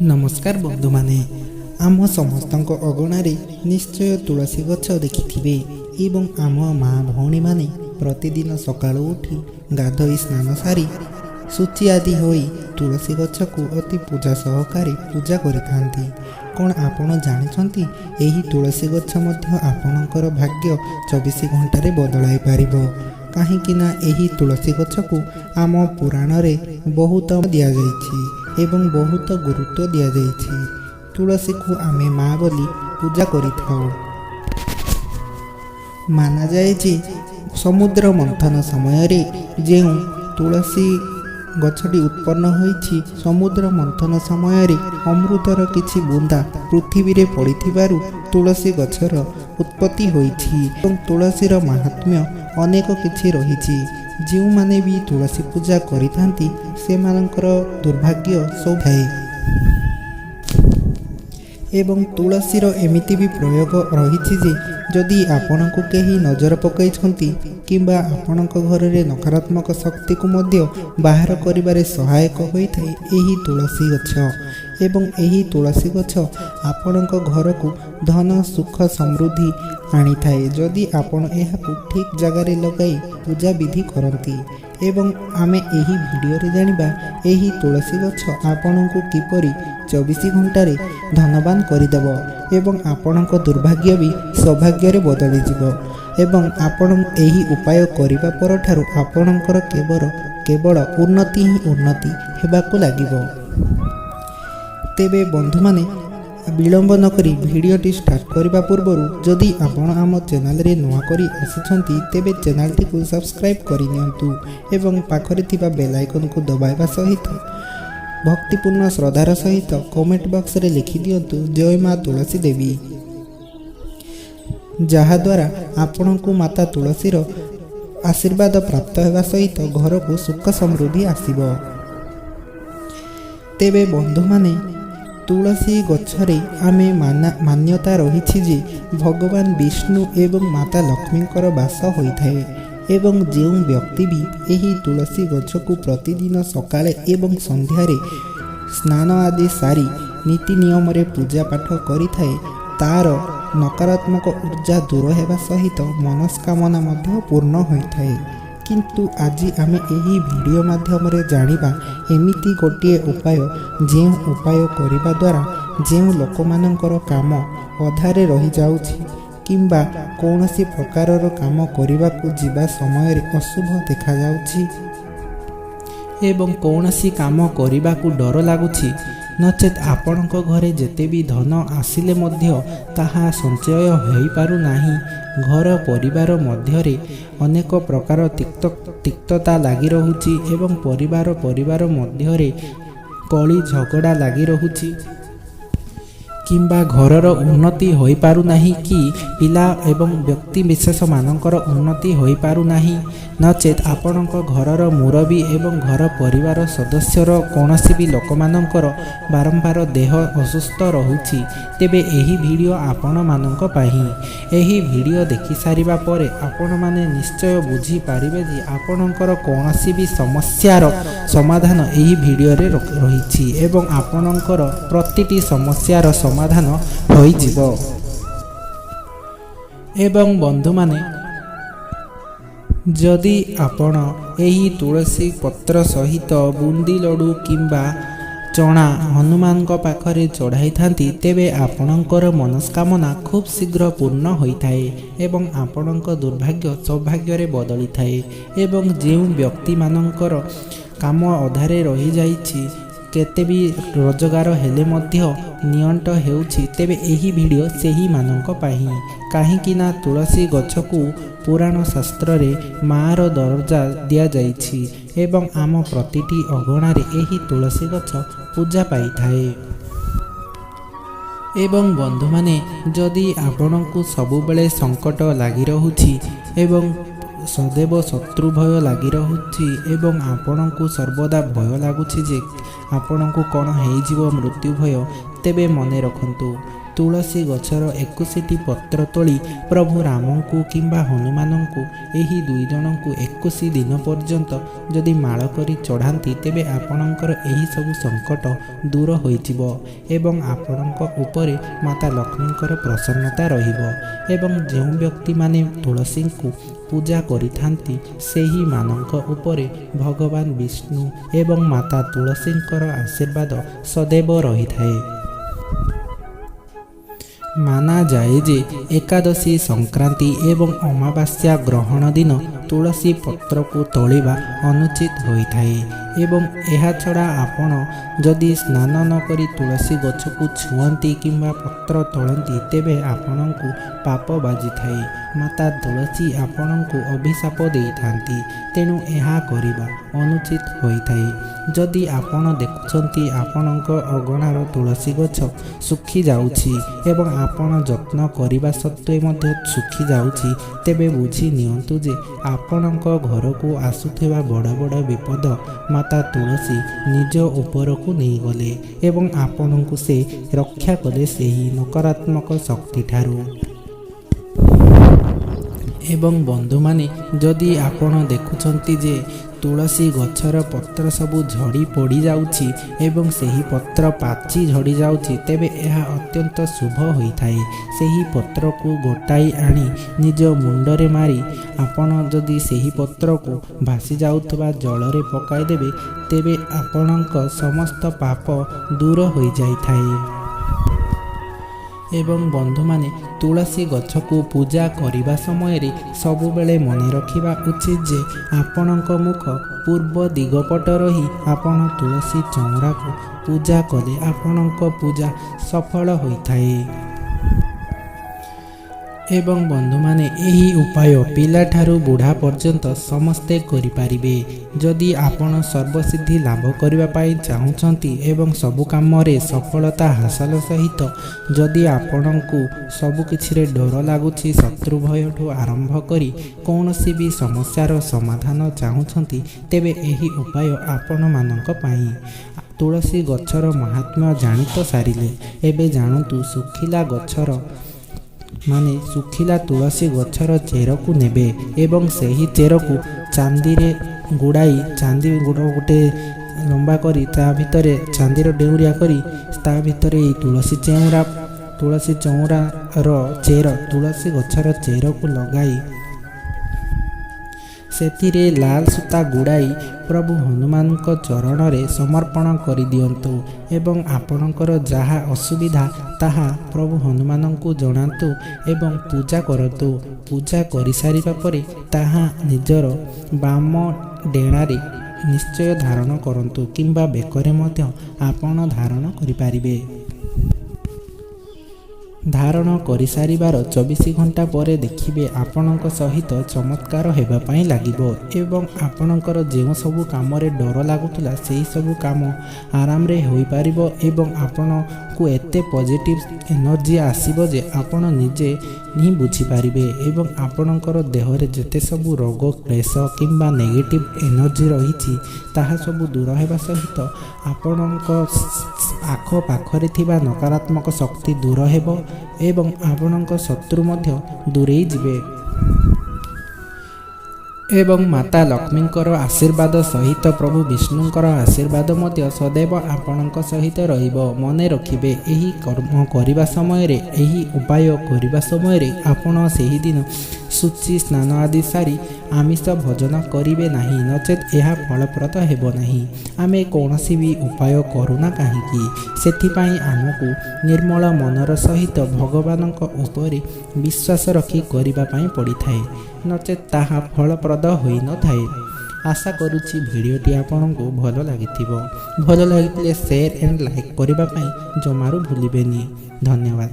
नमस्कार बंधु माने आम समस्त अगणारे निश्चय तुलसी गछ देखिथिबे एवं आम माँ भौणी माने प्रतिदिन सकाळु उठी गाधोई स्नान सारी सूची आदि होई तुलसी गछ को अति पूजा सहकारे पूजा करिथांती। कौन आपण जानिछंती एही तुलसी गछ मध्य आपणकर भाग्य 24 घंटारे बदलाई पारिबो। काहींकिना एही तुलसी गछ को आम पुराण रे बहुत दिया जाइछि एवं बहुत गुरुत्व दिया जाइछि। तुलसी को आमे माँ बोली पूजा करिथाउ। माना जाए जे समुद्र मंथन समय रे जेउ तुलसी गछटी उत्पन्न होइछि समुद्र मंथन समय रे अमृतर किछि बुंदा पृथ्वी रे पड़िथिबारु तुलसी गछर उत्पत्ति होइछि एवं तुलसीर महात्म्य अनेक किछि रहिछि। जो माने भी तुलसी पूजा करिथांती सेमानंकर दुर्भाग्य सौभाए एवं तुलसीर एमिति भी प्रयोग रहिछि जे जदि आपणको केही नजर पकाइछंती किंबा आपणको घर रे नकारात्मक शक्ति को मध्य बाहर करिबारे सहायक होइथाय एही तुलसी गछ एवं एही तुलसी गछ आपणको घर को धन सुख समृद्धि आनी थाए जदि आपण एहाकु ठीक जगार लगाई पूजा विधि करती। एवं आमे एही वीडियो रे जानिबा एही तुलसी गछ आपणको किपरि 24 घंटारे धनवान करिदेव एवं आपणको दुर्भाग्य भी सौभाग्य रे बदली जिवो एवं आपण एही उपाय करिबा परठारु आपणकर केवल उन्नति ही उन्नति हेबाकु लागिबो। तेबे बंधु माने विलंब न करी भिडियोटी स्टार्ट करने पूर्व जदि आपण आम चैनल रे नुआ करी आसिछंती तेबे चैनल टी को सब्सक्राइब करि नियंतु एवं पाखरे थिबा बेल आइकन को दबाइबा सहित भक्तिपूर्ण श्रद्धार सहित कमेंट बॉक्स रे लिखि दियंतु जय माँ तुलसी देवी, जहा द्वारा आपण को माता तुलसीर आशीर्वाद प्राप्त हेबा सहित घर को सुख समृद्धि आसीबो। तेबे बंधु माने तुलसी गछरे आमे मान्यता रही जे भगवान विष्णु एवं माता लक्ष्मींकर वास होइथाए एवं जो व्यक्ति भी एही तुलसी गछ को प्रतिदिन सकाळे एवं संध्यारे स्नान आदि सारी नीति नियम रे पूजा पाठ करिथाए तार नकारात्मक ऊर्जा दूर हेबा सहित मनस्कामना मध्य पूर्ण होइथाए। किंतु आज आमे एही वीडियो माध्यम रे जानिबा एमिति गोटिए उपाय जे उपाय करिबा द्वारा जे लोक मानकर काम अधारे रही जाउछि किंबा कौनसी प्रकारर काम करिबाकू जिबा समय रे अशुभ देखा जाउछि एवं कौनसी काम करिबाकू डर लागुछि नचेत आपणक घरे जेते भी धन आसिले मध्य ताहा संचय होई पारु नाही। घर परिवार मध्यरे अनेक प्रकार तिक्तता लागि रहुछि एवं परिवार मध्यरे कली झगड़ा लागि रहुछि किंबा घरर उन्नति होई पारु नाही कि पिला एवं व्यक्ति विशेष मानकर उन्नति होई पारु नाही नचेत आपणक घरर मुरबी एवं घर परिवार सदस्यर कौनसी भी लोक मानकर बारंबार देह असुस्थ रहुछि तेबे एही वीडियो आपण मानक पाही। एही वीडियो देखि सारिबा परे आपण माने निश्चय बुझी पारिबे जे आपणकर कौनसी भी समस्यार समाधान एही वीडियो रे रहिछि एवं आपणकर प्रतिटी समस्यार समाधान होई जिवो। एवं बंधु माने जदि आपण एही तुलसी पत्र सहित बुंदी लड्डू किंबा चना हनुमान को पाखरे चढ़ाई थांती तेबे आपणकर मनस्कामना खूब शीघ्र पूर्ण होइथाए एवं आपणक दुर्भाग्य सौभाग्य रे बदली थाए एवं जे व्यक्ति मानकर काम अधारे रही जाइछि केते भी रोजगार हेले मध्य नियंट हेउछि तेबे एही वीडियो सेही मानक पाही। काहींकिना तुलसी गछ को पुराण शास्त्र रे मार दर्जा दिया जाइछि एवं आम प्रतिटी अगणारे एही तुलसी गछ पूजा पाई थाए। एवं बंधु माने जदि आपणको सबुबेले संकट लागि रहुछि एवं सदैव शत्रु भय लागि रहुछि एवं आपणको सर्वदा भय लागुछि जे आपणको कौन हेइजिवो मृत्यु भय तेबे मने रखंतु ତୁଳସୀ ଗଛର 21ଟି ପତ୍ର ତୋଳି ପ୍ରଭୁ ରାମଙ୍କୁ କିମ୍ବା ହନୁମାନଙ୍କୁ ଏହି 2 ଜଣଙ୍କୁ 21 ଦିନ ପର୍ଯ୍ୟନ୍ତ ଯଦି ମାଳ କରି ଚଢ଼ାନ୍ତି ତେବେ ଆପଣଙ୍କର ଏହି ସବୁ ସଙ୍କଟ ଦୂର ହୋଇଯିବ ଏବଂ ଆପଣଙ୍କ ଉପରେ ମାତା ଲକ୍ଷ୍ମୀଙ୍କର ପ୍ରସନ୍ନତା ରହିବ। ଏବଂ ଯେଉଁ ବ୍ୟକ୍ତିମାନେ ତୁଳସୀଙ୍କୁ ପୂଜା କରିଥାନ୍ତି ସେହିମାନଙ୍କ ଉପରେ ଭଗବାନ ବିଷ୍ଣୁ ଏବଂ ମାତା ତୁଳସୀଙ୍କର ଆଶୀର୍ବାଦ ସदैବ ରହିଥାଏ। ମାନାଯାଏ ଯେ ଏକାଦଶୀ, ସଂକ୍ରାନ୍ତି ଏବଂ ଅମାବାସ୍ୟା ଗ୍ରହଣ ଦିନ ତୁଳସୀ ପତ୍ରକୁ ତୋଳିବା ଅନୁଚିତ ହୋଇଥାଏ ଏବଂ ଏହାଛଡ଼ା ଆପଣ ଯଦି ସ୍ନାନ ନ କରି ତୁଳସୀ ଗଛକୁ ଛୁଅନ୍ତି କିମ୍ବା ପତ୍ର ତୋଳନ୍ତି ତେବେ ଆପଣଙ୍କୁ ପାପ ବାଜିଥାଏ। ମାତା ତୁଳସୀ ଆପଣଙ୍କୁ ଅଭିଶାପ ଦେଇଥାନ୍ତି, ତେଣୁ ଏହା କରିବା ଅନୁଚିତ ହୋଇଥାଏ। ଯଦି ଆପଣ ଦେଖୁଛନ୍ତି ଆପଣଙ୍କ ଅଗଣାର ତୁଳସୀ ଗଛ ଶୁଖିଯାଉଛି ଏବଂ ଆପଣ ଯତ୍ନ କରିବା ସତ୍ତ୍ୱେ ମଧ୍ୟ ଶୁଖିଯାଉଛି ତେବେ ବୁଝି ନିଅନ୍ତୁ ଯେ ଆପଣଙ୍କ ଘରକୁ ଆସୁଥିବା ବଡ଼ ବଡ଼ ବିପଦ ମାତା ତୁଳସୀ ନିଜ ଉପରକୁ ନେଇଗଲେ ଏବଂ ଆପଣଙ୍କୁ ସେ ରକ୍ଷା କଲେ ସେହି ନକାରାତ୍ମକ ଶକ୍ତିଠାରୁ। ଏବଂ ବନ୍ଧୁମାନେ, ଯଦି ଆପଣ ଦେଖୁଛନ୍ତି ଯେ ତୁଳସୀ ଗଛର ପତ୍ର ସବୁ ଝଡ଼ି ପଡ଼ିଯାଉଛି ଏବଂ ସେହି ପତ୍ର ପାଚି ଝଡ଼ିଯାଉଛି ତେବେ ଏହା ଅତ୍ୟନ୍ତ ଶୁଭ ହୋଇଥାଏ। ସେହି ପତ୍ରକୁ ଗୋଟାଇ ଆଣି ନିଜ ମୁଣ୍ଡରେ ମାରି ଆପଣ ଯଦି ସେହି ପତ୍ରକୁ ଭାସି ଯାଉଥିବା ଜଳରେ ପକାଇଦେବେ ତେବେ ଆପଣଙ୍କ ସମସ୍ତ ପାପ ଦୂର ହୋଇଯାଇଥାଏ। ଏବଂ ବନ୍ଧୁମାନେ, ତୁଳସୀ ଗଛକୁ ପୂଜା କରିବା ସମୟରେ ସବୁବେଳେ ମନେ ରଖିବା ଉଚିତ ଯେ ଆପଣଙ୍କ ମୁଖ ପୂର୍ବ ଦିଗ ପଟ ରହି ଆପଣ ତୁଳସୀ ଚଉଁରାକୁ ପୂଜା କଲେ ଆପଣଙ୍କ ପୂଜା ସଫଳ ହୋଇଥାଏ। ଏବଂ ବନ୍ଧୁମାନେ, ଏହି ଉପାୟ ପିଲାଠାରୁ ବୁଢ଼ା ପର୍ଯ୍ୟନ୍ତ ସମସ୍ତେ କରିପାରିବେ। ଯଦି ଆପଣ ସର୍ବସିଦ୍ଧି ଲାଭ କରିବା ପାଇଁ ଚାହୁଁଛନ୍ତି ଏବଂ ସବୁ କାମରେ ସଫଳତା ହାସଲ ସହିତ ଯଦି ଆପଣଙ୍କୁ ସବୁକିଛିରେ ଡର ଲାଗୁଛି, ଶତ୍ରୁ ଭୟଠୁ ଆରମ୍ଭ କରି କୌଣସି ବି ସମସ୍ୟାର ସମାଧାନ ଚାହୁଁଛନ୍ତି ତେବେ ଏହି ଉପାୟ ଆପଣମାନଙ୍କ ପାଇଁ। ତୁଳସୀ ଗଛର ମାହାତ୍ମ୍ୟ ଜାଣି ତ ସାରିଲେ, ଏବେ ଜାଣନ୍ତୁ ଶୁଖିଲା ତୁଳସୀ ଗଛର ଚେରକୁ ନେବେ ଏବଂ ସେହି ଚେରକୁ ଚାନ୍ଦିରେ ଗୁଡ଼ାଇ ଚାନ୍ଦି ଗୋଟେ ଲମ୍ବା କରି ତା ଭିତରେ ଚାନ୍ଦିର ଡେଉଁରିଆ କରି ତା ଭିତରେ ଏହି ତୁଳସୀ ଚଉଁରାର ଚେର ତୁଳସୀ ଗଛର ଚେରକୁ ଲଗାଇ ସେଥିରେ ଲାଲ ସୂତା ଗୁଡ଼ାଇ ପ୍ରଭୁ ହନୁମାନଙ୍କ ଚରଣରେ ସମର୍ପଣ କରିଦିଅନ୍ତୁ ଏବଂ ଆପଣଙ୍କର ଯାହା ଅସୁବିଧା ତାହା ପ୍ରଭୁ ହନୁମାନଙ୍କୁ ଜଣାନ୍ତୁ ଏବଂ ପୂଜା କରନ୍ତୁ। ପୂଜା କରିସାରିବା ପରେ ତାହା ନିଜର ବାମ ଡେଣାରେ ନିଶ୍ଚୟ ଧାରଣ କରନ୍ତୁ କିମ୍ବା ବେକରେ ମଧ୍ୟ ଆପଣ ଧାରଣ କରିପାରିବେ। ଧାରଣ କରିସାରିବାର 24 ଘଣ୍ଟା ପରେ ଦେଖିବେ ଆପଣଙ୍କ ସହିତ ଚମତ୍କାର ହେବା ପାଇଁ ଲାଗିବ ଏବଂ ଆପଣଙ୍କର ଯେଉଁ ସବୁ କାମରେ ଡର ଲାଗୁଥିଲା ସେହି ସବୁ କାମ ଆରାମରେ ହୋଇପାରିବ ଏବଂ ଆପଣଙ୍କୁ ଏତେ ପଜିଟିଭ ଏନର୍ଜି ଆସିବ ଯେ ଆପଣ ନିଜେ ହିଁ ବୁଝିପାରିବେ ଏବଂ ଆପଣଙ୍କର ଦେହରେ ଯେତେ ସବୁ ରୋଗ କ୍ଲେଶ କିମ୍ବା ନେଗେଟିଭ ଏନର୍ଜି ରହିଛି ତାହା ସବୁ ଦୂର ହେବା ସହିତ ଆପଣଙ୍କ ଆଖପାଖରେ ଥିବା ନକାରାତ୍ମକ ଶକ୍ତି ଦୂର ହେବ ଏବଂ ଆପଣଙ୍କ ଶତ୍ରୁ ମଧ୍ୟ ଦୂରେଇ ଯିବେ। ଏବଂ ମାତା ଲକ୍ଷ୍ମୀଙ୍କର ଆଶୀର୍ବାଦ ସହିତ ପ୍ରଭୁ ବିଷ୍ଣୁଙ୍କର ଆଶୀର୍ବାଦ ମଧ୍ୟ ସदैବ ଆପଣଙ୍କ ସହିତ ରହିବ। ମନେ ରଖିବେ, ଏହି କର୍ମ କରିବା ସମୟରେ, ଏହି ଉପାୟ କରିବା ସମୟରେ ଆପଣ ସେହିଦିନ ଶୁଚି ସ୍ନାନ ଆଦି ସାରି ଆମିଷ ଭୋଜନ କରିବେ ନାହିଁ, ନଚେତ୍ ଏହା ଫଳପ୍ରଦ ହେବ ନାହିଁ। ଆମେ କୌଣସି ବି ଉପାୟ କରୁନା କାହିଁକି, ସେଥିପାଇଁ ଆମକୁ ନିର୍ମଳ ମନର ସହିତ ଭଗବାନଙ୍କ ଉପରେ ବିଶ୍ୱାସ ରଖି କରିବା ପାଇଁ ପଡ଼ିଥାଏ, ନଚେତ୍ ତାହା ଫଳପ୍ରଦ ହୋଇନଥାଏ। ଆଶା କରୁଛି ଭିଡ଼ିଓଟି ଆପଣଙ୍କୁ ଭଲ ଲାଗିଥିବ। ଭଲ ଲାଗିଥିଲେ ସେୟାର ଆଣ୍ଡ ଲାଇକ୍ କରିବା ପାଇଁ ଜମାରୁ ଭୁଲିବେନି। ଧନ୍ୟବାଦ।